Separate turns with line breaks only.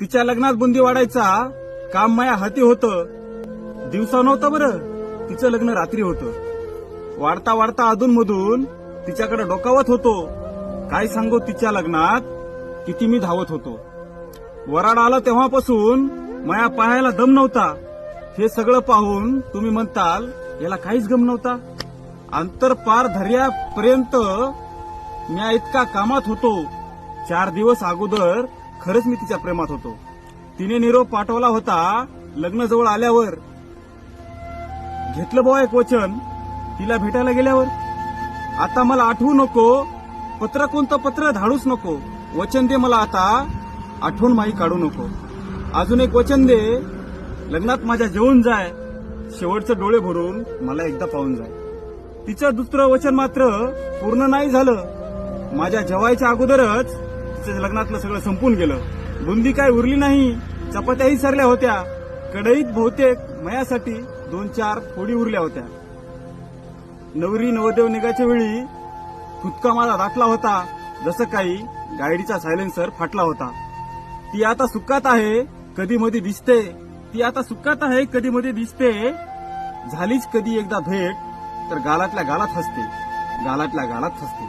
तिच्या लग्नात बुंदी वाढायचा काम माया हाती होतं. दिवसा नव्हतं बरं, तिचं लग्न रात्री होतं. वाढता वाढता अधूनमधून तिच्याकडे डोकावत होतो. काय सांगू, तिच्या लग्नात किती मी धावत होतो. वराड आला तेव्हापासून माया पाहायला दम नव्हता. हे सगळं पाहून तुम्ही म्हणताल याला काहीच गम नव्हता. अंतर पार धर्यापर्यंत मी इतका कामात होतो. 4 दिवस अगोदर खरंच मी तिच्या प्रेमात होतो. तिने निरोप पाठवला होता लग्न जवळ आल्यावर. घेतलं बुवा एक वचन तिला भेटायला गेल्यावर. आता मला आठवू नको, पत्र कोणतं पत्र धाडूच नको. वचन दे मला आता, आठवण माई काढू नको. अजून एक वचन दे, लग्नात माझ्या जेवून जाय. शेवटचं डोळे भरून मला एकदा पाहून जाय. तिचं दुसरं वचन मात्र पूर्ण नाही झालं. माझ्या जेवायच्या अगोदरच तिचं लग्नातलं सगळं संपून गेलं. बुंदी काय उरली नाही, चपात्याही सरल्या होत्या. कढईत बहुतेक मयासाठी 2-4 फोडी उरल्या होत्या. नवरी नवरदेव निघायच्या वेळी खुदका माझा दाटला होता, जसं काही गाडीचा सायलेन्सर फाटला होता. ती आता सुखात आहे, कधी मध्ये दिसते. ती आता सुखात आहे, कधी मध्ये दिसते. झालीच कधी एकदा भेट तर गालातल्या गालात हसते, गालातल्या गालात हसते.